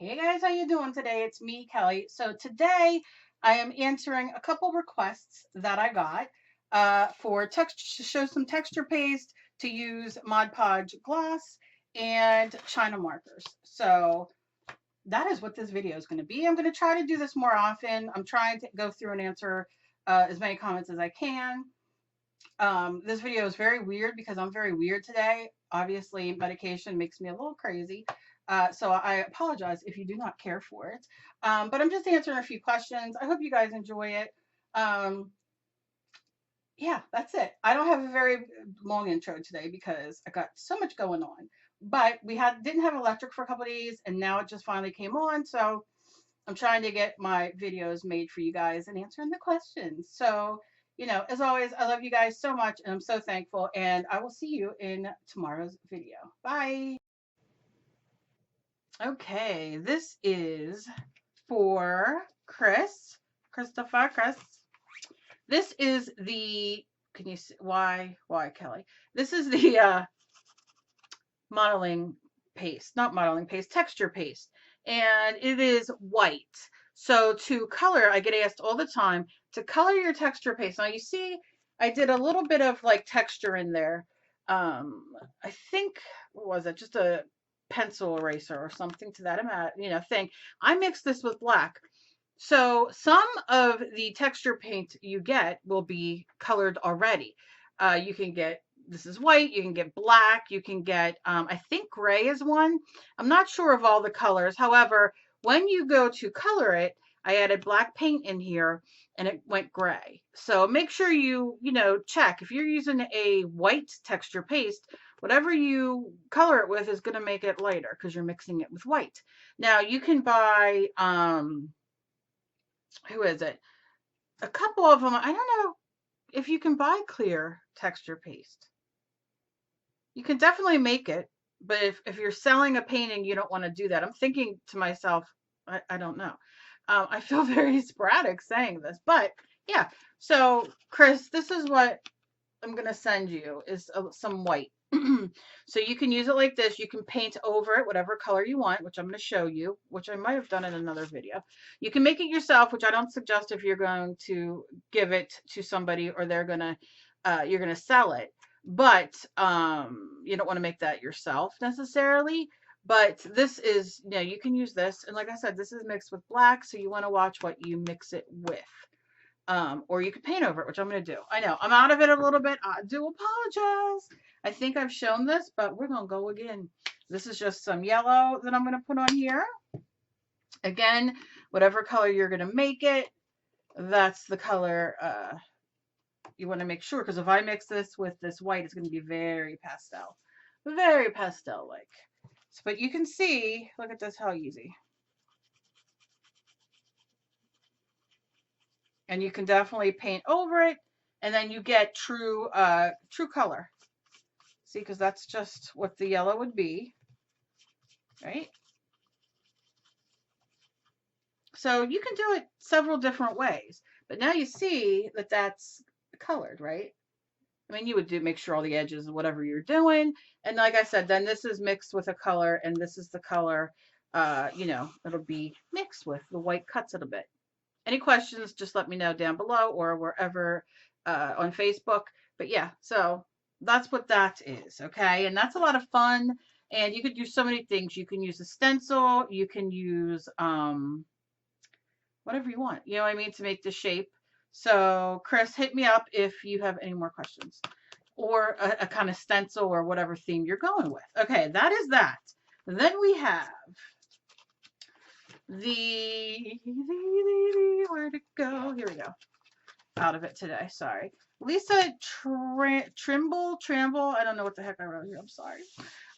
Hey guys, how you doing today? It's me, Kelly. So today I am answering a couple requests that I got for text to show some texture paste to use Mod Podge gloss and China markers. So that is what this video is going to be. I'm going to try to do this more often. I'm trying to go through and answer as many comments as I can. This video is very weird because I'm very weird today. Obviously, medication makes me a little crazy. So I apologize if you do not care for it. But I'm just answering a few questions. I hope you guys enjoy it. Um, yeah, that's it. I don't have a very long intro today because I got so much going on. But we didn't have electric for a couple of days, and now it just finally came on. So I'm trying to get my videos made for you guys and answering the questions. So, as always, I love you guys so much and I'm so thankful. And I will see you in tomorrow's video. Bye. Okay, this is for Chris. This is the, can you see, why, Kelly? This is the texture paste. And it is white. So to color, I get asked all the time to color your texture paste. Now you see, I did a little bit of like texture in there. I think, what was it? Just a pencil eraser or something to that amount, thing. I mixed this with black. So some of the texture paint you get will be colored already. You can get, this is white, you can get black, you can get, I think gray is one. I'm not sure of all the colors. However, when you go to color it, I added black paint in here and it went gray. So make sure you check. If you're using a white texture paste, whatever you color it with is going to make it lighter because you're mixing it with white. Now you can buy, who is it? A couple of them. I don't know if you can buy clear texture paste. You can definitely make it, but if you're selling a painting, you don't want to do that. I'm thinking to myself, I don't know. I feel very sporadic saying this, but yeah. So Chris, this is what I'm going to send you is some white. So you can use it like this. You can paint over it whatever color you want, which I'm going to show you, which I might have done in another video. You can make it yourself, which I don't suggest if you're going to give it to somebody or you're going to sell it. But you don't want to make that yourself necessarily. But this is, you can use this. And like I said, this is mixed with black. So you want to watch what you mix it with. Or you could paint over it, which I'm going to do. I know I'm out of it a little bit. I do apologize. I think I've shown this, but we're going to go again. This is just some yellow that I'm going to put on here. Again, whatever color you're going to make it, that's the color you want to make sure, because if I mix this with this white, it's going to be very pastel. Very pastel-like. But you can see, look at this, how easy. And you can definitely paint over it, and then you get true color. See, because that's just what the yellow would be, right? So you can do it several different ways, but now you see that that's colored, right? I mean, you would make sure all the edges of whatever you're doing, and like I said, then this is mixed with a color, and this is the color, it'll be mixed with. The white cuts it a bit. Any questions, just let me know down below or wherever on Facebook. But yeah, so that's what that is, okay? And that's a lot of fun. And you could use so many things. You can use a stencil. You can use whatever you want, you know what I mean, to make the shape. So Chris, hit me up if you have any more questions or a kind of stencil or whatever theme you're going with. Okay, that is that. Then we have where'd it go? Here we go. Out of it today. Sorry. Lisa Trimble, I don't know what the heck I wrote here. I'm sorry.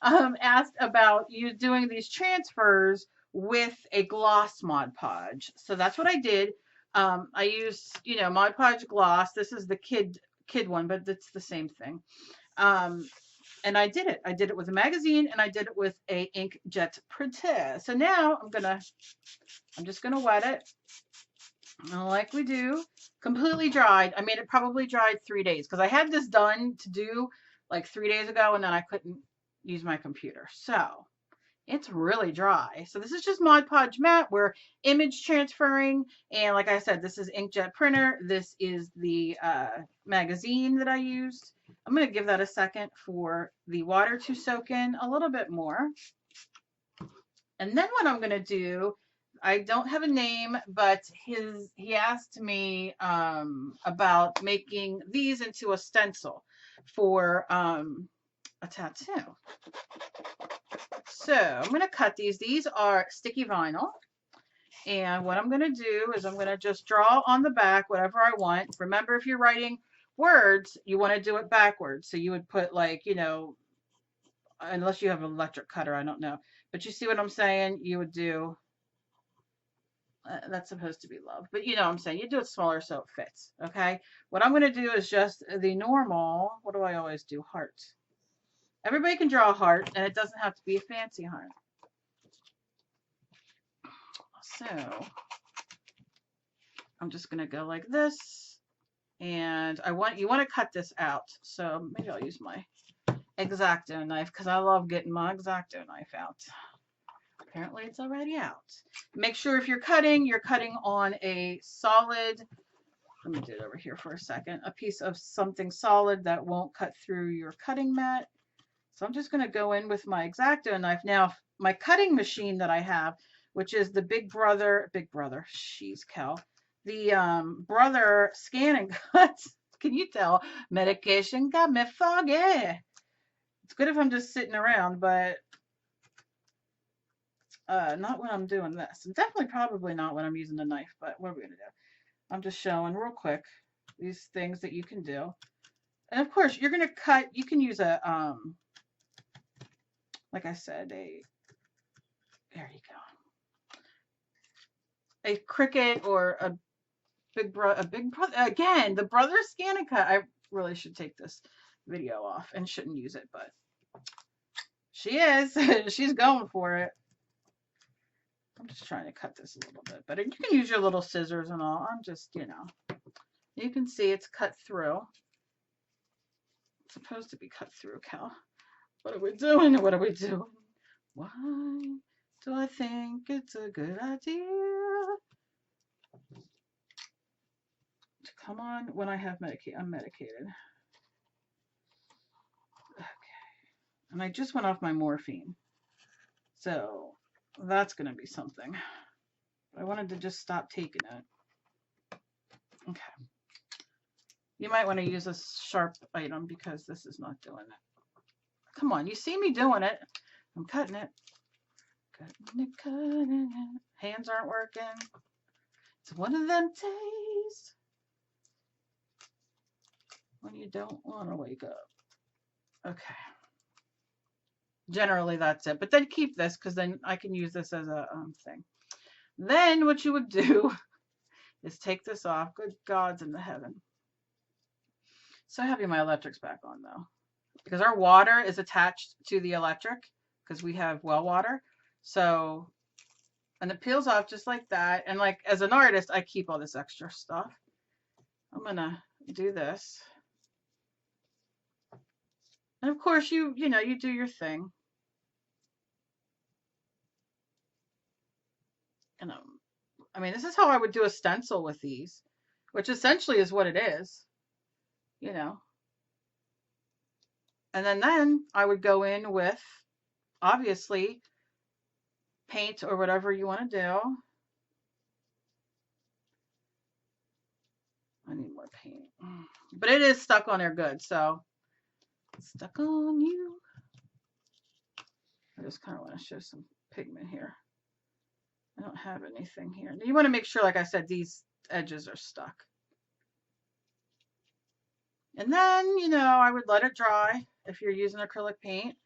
Asked about you doing these transfers with a gloss Mod Podge. So that's what I did. I used, Mod Podge gloss. This is the kid one, but it's the same thing. And I did it. I did it with a magazine and I did it with a inkjet printer. So now I'm just gonna wet it. Like we do. Completely dried. I mean, it probably dried 3 days because I had this done to do like 3 days ago and then I couldn't use my computer. So It's really dry. So this is just Mod Podge matte. We're image transferring. And like I said, this is inkjet printer. This is the magazine that I used. I'm going to give that a second for the water to soak in a little bit more. And then what I'm going to do, I don't have a name, but he asked me about making these into a stencil for a tattoo. So I'm going to cut these. These are sticky vinyl. And what I'm going to do is I'm going to just draw on the back whatever I want. Remember, if you're writing words, you want to do it backwards. So you would put like, you know, unless you have an electric cutter, I don't know. But you see what I'm saying? You would do, that's supposed to be love. But you know what I'm saying? You do it smaller so it fits. Okay. What I'm going to do is just the normal, what do I always do? Heart. Everybody can draw a heart, and it doesn't have to be a fancy heart. So I'm just going to go like this, and you want to cut this out. So maybe I'll use my X-Acto knife because I love getting my X-Acto knife out. Apparently it's already out. Make sure if you're cutting on a solid, let me do it over here for a second, a piece of something solid that won't cut through your cutting mat. So I'm just going to go in with my X-Acto knife. Now, my cutting machine that I have, which is the Big Brother, she's Cal, the Brother Scan and Cut. Can you tell? Medication got me foggy. It's good if I'm just sitting around, but not when I'm doing this. And definitely probably not when I'm using the knife, but what are we going to do? I'm just showing real quick these things that you can do. And of course, you're going to cut, you can use a, like I said, there you go. A Cricut or a Big Brother, again, the Brother Scan and Cut. I really should take this video off and shouldn't use it, but she is. She's going for it. I'm just trying to cut this a little bit better. You can use your little scissors and all. I'm just, you know, you can see it's cut through. It's supposed to be cut through, Cal. What are we doing? What are we doing? Why do I think it's a good idea to come on when I have I'm medicated? Okay. And I just went off my morphine. So that's going to be something. I wanted to just stop taking it. Okay. You might want to use a sharp item because this is not doing it. Come on, you see me doing it. I'm cutting it. Cutting it. Hands aren't working. It's one of them days when you don't want to wake up. Okay. Generally, that's it. But then keep this because then I can use this as a thing. Then what you would do is take this off. Good God's in the heaven. So happy my electric's back on though, because our water is attached to the electric because we have well water. So, and it peels off just like that. And like as an artist, I keep all this extra stuff. I'm gonna do this. And of course you know, you do your thing. And I mean, this is how I would do a stencil with these, which essentially is what it is, you know. And then I would go in with, obviously, paint or whatever you want to do. I need more paint. But it is stuck on there good, so stuck on you. I just kind of want to show some pigment here. I don't have anything here. You want to make sure, like I said, these edges are stuck. And then, you know, I would let it dry if you're using acrylic paint.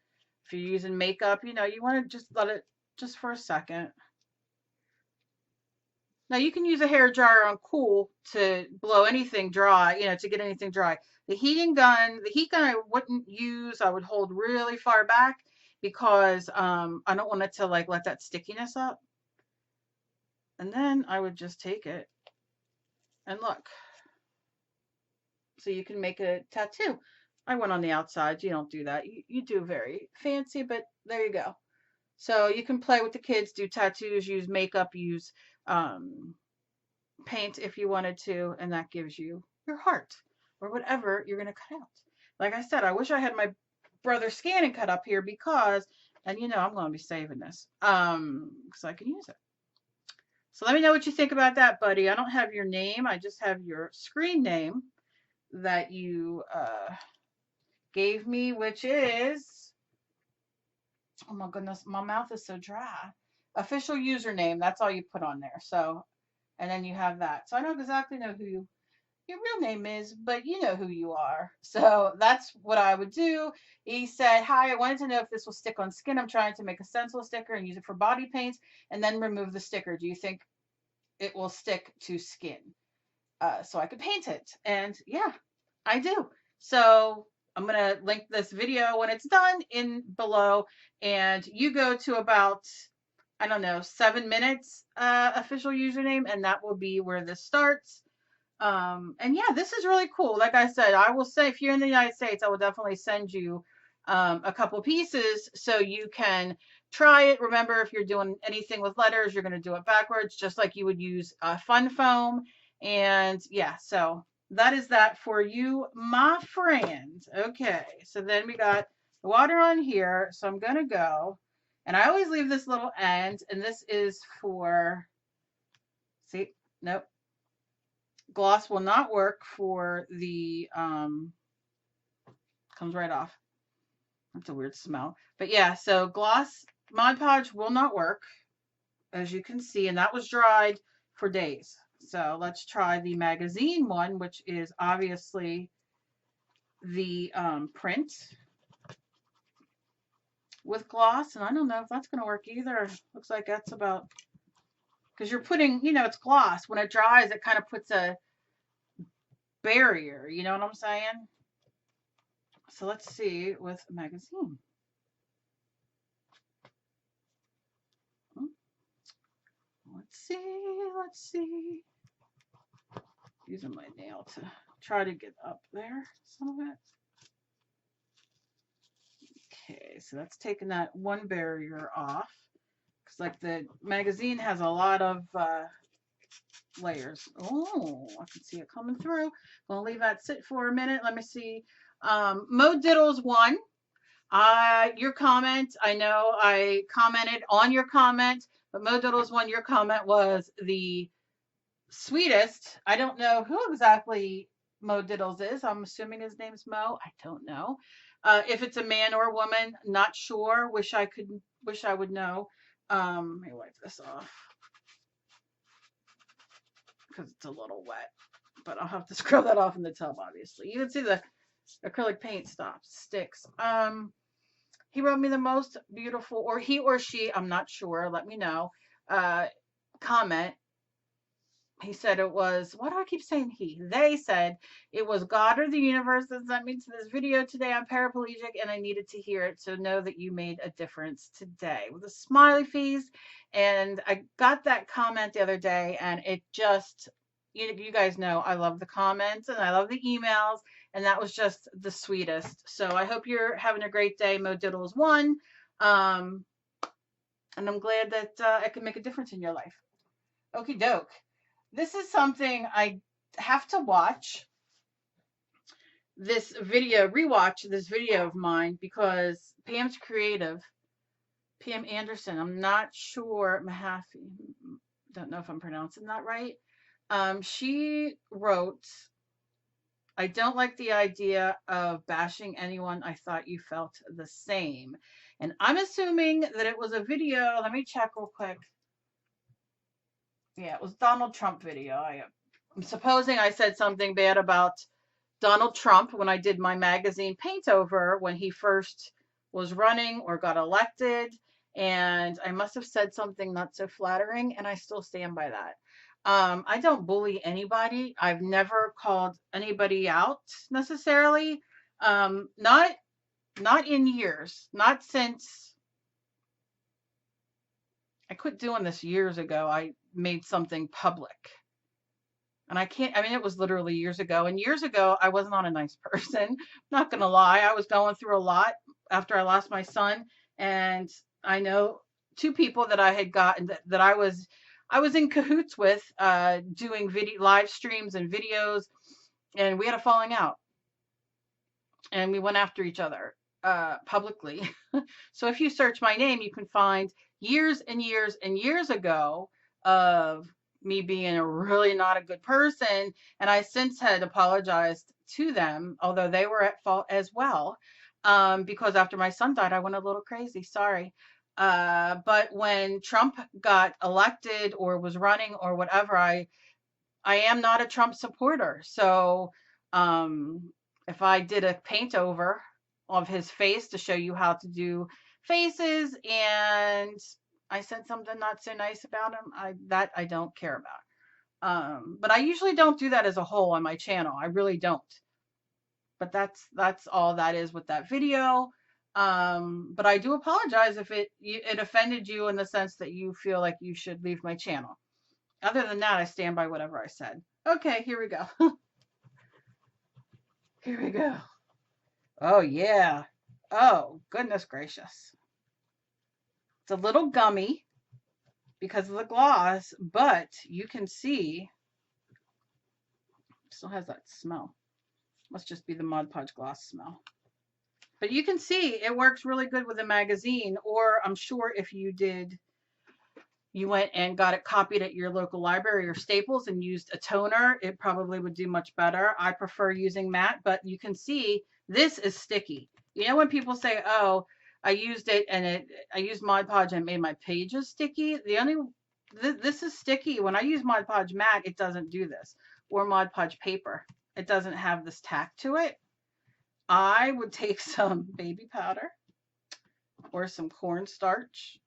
If you're using makeup, you know, you want to just let it just for a second. Now you can use a hair dryer on cool to blow anything dry, you know, to get anything dry. The heat gun I wouldn't use. I would hold really far back because I don't want it to like let that stickiness up. And then I would just take it and look. So you can make a tattoo. I went on the outside. You don't do that. You do very fancy, but there you go. So you can play with the kids, do tattoos, use makeup, use paint if you wanted to, and that gives you your heart or whatever you're going to cut out. Like I said, I wish I had my brother scanning cut up here because, and you know, I'm going to be saving this because I can use it. So let me know what you think about that, buddy. I don't have your name. I just have your screen name that you gave me, which is, oh my goodness, my mouth is so dry. Official username. That's all you put on there. So, and then you have that. So I don't exactly know who your real name is, but you know who you are. So that's what I would do. He said, hi, I wanted to know if this will stick on skin. I'm trying to make a stencil sticker and use it for body paints and then remove the sticker. Do you think it will stick to skin? So I could paint it. And yeah, I do. So I'm going to link this video when it's done in below, and you go to about, I don't know, 7 minutes official username, and that will be where this starts. And yeah, this is really cool. Like I said, I will say if you're in the United States, I will definitely send you a couple pieces so you can try it. Remember, if you're doing anything with letters, you're going to do it backwards, just like you would use fun foam. And yeah, so that is that for you, my friend. Okay, so then we got the water on here. So I'm going to go, and I always leave this little end, and this is for, see, nope. Gloss will not work for the, comes right off. That's a weird smell. But yeah, so gloss Mod Podge will not work, as you can see, and that was dried for days. So let's try the magazine one, which is obviously the print with gloss. And I don't know if that's going to work either. Looks like that's about, because you're putting, you know, it's gloss. When it dries, it kind of puts a barrier, you know what I'm saying? So let's see with a magazine. Let's see. Using my nail to try to get up there, some of it. Okay, so that's taking that one barrier off. Because like the magazine has a lot of layers. Oh, I can see it coming through. Gonna leave that sit for a minute. Let me see. Mo Diddles 1. Your comment, I know I commented on your comment, but Mo Diddles 1, your comment was the sweetest. I don't know who exactly Mo Diddles is. I'm assuming his name's Mo. I don't know. If it's a man or a woman, not sure. Wish I would know. Let me wipe this off because it's a little wet, but I'll have to scrub that off in the tub, obviously. You can see the acrylic paint sticks. He wrote me the most beautiful, or he or she, I'm not sure, let me know, comment. He said it was, why do I keep saying he? They said it was God or the universe that sent me to this video today. I'm paraplegic and I needed to hear it. So know that you made a difference today, with a smiley face. And I got that comment the other day, and it just, you guys know I love the comments and I love the emails. And that was just the sweetest. So I hope you're having a great day, Mo Diddles 1. And I'm glad that I can make a difference in your life. Okie doke. This is something I have to watch this video, rewatch this video of mine, because Pam's creative. Pam Anderson, I'm not sure, Mahaffey, don't know if I'm pronouncing that right. She wrote, I don't like the idea of bashing anyone. I thought you felt the same. And I'm assuming that it was a video. Let me check real quick. Yeah, it was Donald Trump video. I'm supposing I said something bad about Donald Trump when I did my magazine paint over when he first was running or got elected. And I must have said something not so flattering, and I still stand by that. I don't bully anybody. I've never called anybody out necessarily. Not in years. Not since I quit doing this years ago. I made something public. And it was literally years ago. And years ago, I was not a nice person. Not going to lie. I was going through a lot after I lost my son. And I know two people that I had gotten that I was in cahoots with, doing video live streams and videos, and we had a falling out, and we went after each other publicly. So if you search my name, you can find years and years and years ago of me being a really not a good person. And I since had apologized to them, although they were at fault as well. Because after my son died, I went a little crazy. Sorry. But when Trump got elected or was running or whatever, I am not a Trump supporter. So if I did a paint over of his face to show you how to do faces and I said something not so nice about him, I don't care about. But I usually don't do that as a whole on my channel. I really don't. But that's all that is with that video. But I do apologize if it offended you in the sense that you feel like you should leave my channel. Other than that, I stand by whatever I said. Okay, here we go. Here we go. Oh, yeah. Oh, goodness gracious. It's a little gummy because of the gloss, but you can see it still has that smell. Must just be the Mod Podge gloss smell. But you can see it works really good with a magazine, or I'm sure if you went and got it copied at your local library or Staples and used a toner, it probably would do much better. I prefer using matte, but you can see this is sticky. You know when people say, oh, I used it and I used Mod Podge and it made my pages sticky? This is sticky. When I use Mod Podge matte, it doesn't do this. Or Mod Podge paper. It doesn't have this tack to it. I would take some baby powder or some cornstarch,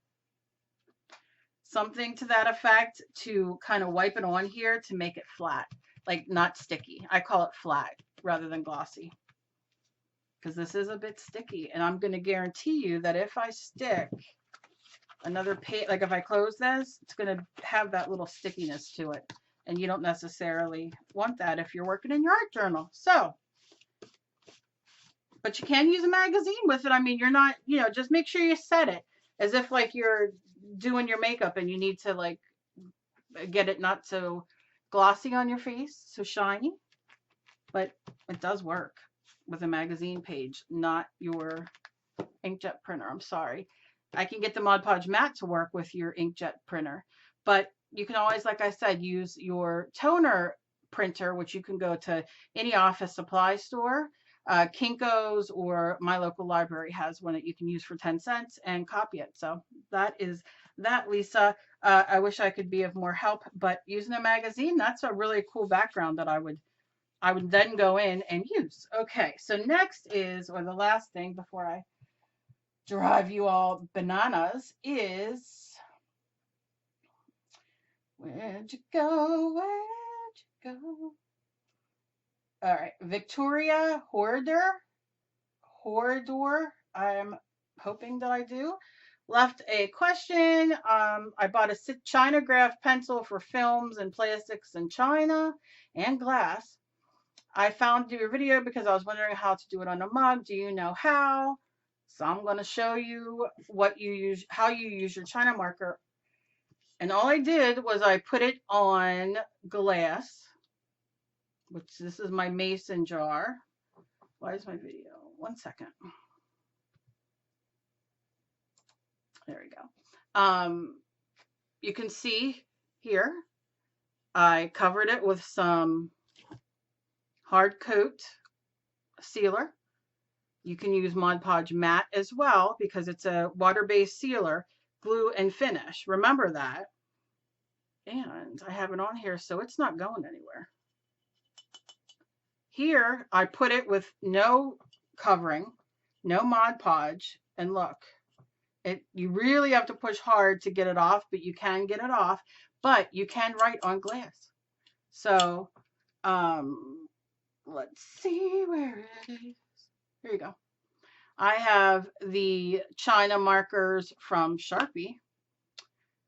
something to that effect, to kind of wipe it on here to make it flat, like not sticky. I call it flat rather than glossy because this is a bit sticky, and I'm going to guarantee you that if I stick another page, like if I close this, it's going to have that little stickiness to it, and you don't necessarily want that if you're working in your art journal. So, but you can use a magazine with it. I mean, you're not, just make sure you set it as if like you're doing your makeup and you need to like get it not so glossy on your face, so shiny. But it does work with a magazine page, not your inkjet printer. I'm sorry. I can get the Mod Podge matte to work with your inkjet printer, but you can always, like I said, use your toner printer, which you can go to any office supply store. Kinko's or my local library has one that you can use for 10 cents and copy it. So that is that, Lisa. I wish I could be of more help, but using a magazine, that's a really cool background that I would then go in and use. Okay, so next is, or the last thing before I drive you all bananas, is, where'd you go? Where'd you go? All right, Victoria Hoarder, I'm hoping that I do, left a question. I bought a China graph pencil for films and plastics and china and glass. I found your video because I was wondering how to do it on a mug. Do you know how? So I'm going to show you what you use, how you use your china marker. And all I did was I put it on glass, which this is my mason jar. Why is my video? 1 second. There we go. You can see here, I covered it with some hard coat sealer. You can use Mod Podge matte as well because it's a water-based sealer, glue and finish. Remember that. And I have it on here so it's not going anywhere. Here, I put it with no covering, no Mod Podge, and look, you really have to push hard to get it off, but you can get it off, but you can write on glass. So, let's see where it is. Here you go. I have the China markers from Sharpie,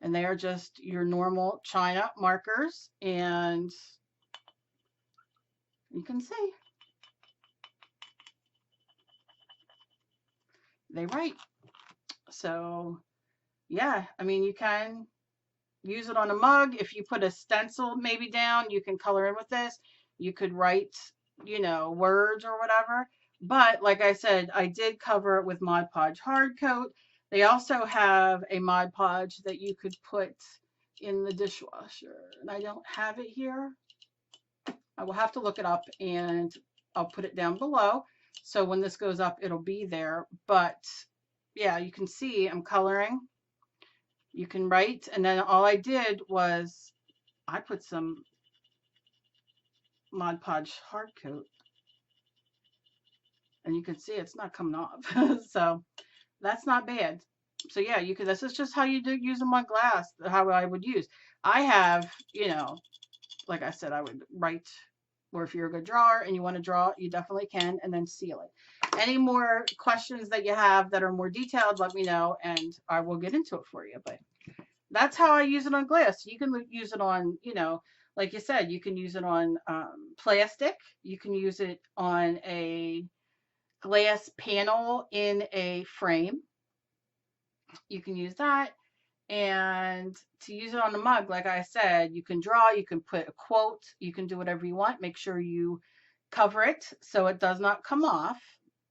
and they are just your normal China markers, and you can see they write. So yeah, I mean, you can use it on a mug. If you put a stencil maybe down, you can color in with this. You could write, you know, words or whatever. But like I said, I did cover it with Mod Podge hard coat. They also have a Mod Podge that you could put in the dishwasher. And I don't have it here. I will have to look it up and I'll put it down below. So when this goes up, it'll be there. But yeah, you can see I'm coloring. You can write, and then all I did was I put some Mod Podge hard coat, and you can see it's not coming off. So that's not bad. So yeah, you could. This is just how you do use them on glass. How I would use. I have, you know, like I said, I would write. Or if you're a good drawer and you want to draw, you definitely can, and then seal it. Any more questions that you have that are more detailed, let me know, and I will get into it for you. But that's how I use it on glass. You can use it on, you know, like you said, you can use it on plastic. You can use it on a glass panel in a frame. You can use that. And to use it on the mug, like I said, you can draw, you can put a quote, you can do whatever you want. Make sure you cover it so it does not come off,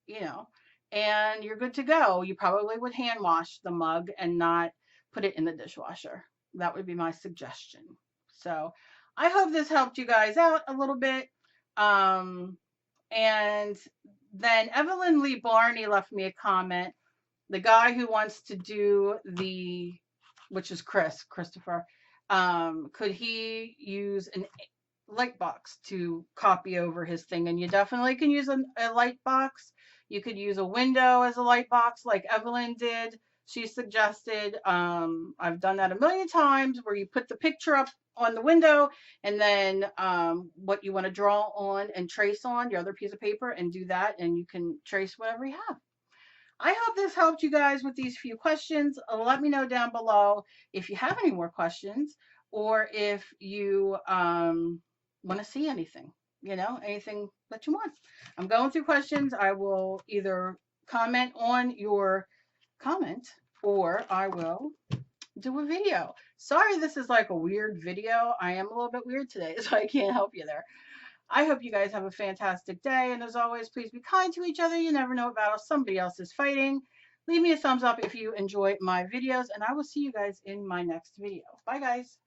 you know, and you're good to go. You probably would hand wash the mug and not put it in the dishwasher. That would be my suggestion. So I hope this helped you guys out a little bit. And then Evelyn Lee Barney left me a comment. The guy who wants to do the, which is Christopher, could he use an light box to copy over his thing? And you definitely can use a light box. You could use a window as a light box like Evelyn did. She suggested, I've done that a million times, where you put the picture up on the window and then what you want to draw on and trace on your other piece of paper, and do that, and you can trace whatever you have. I hope this helped you guys with these few questions. Let me know down below if you have any more questions, or if you want to see anything, you know, anything that you want. I'm going through questions. I will either comment on your comment or I will do a video. Sorry, this is like a weird video. I am a little bit weird today, so I can't help you there. I hope you guys have a fantastic day. And as always, please be kind to each other. You never know what battle somebody else is fighting. Leave me a thumbs up if you enjoy my videos, and I will see you guys in my next video. Bye, guys.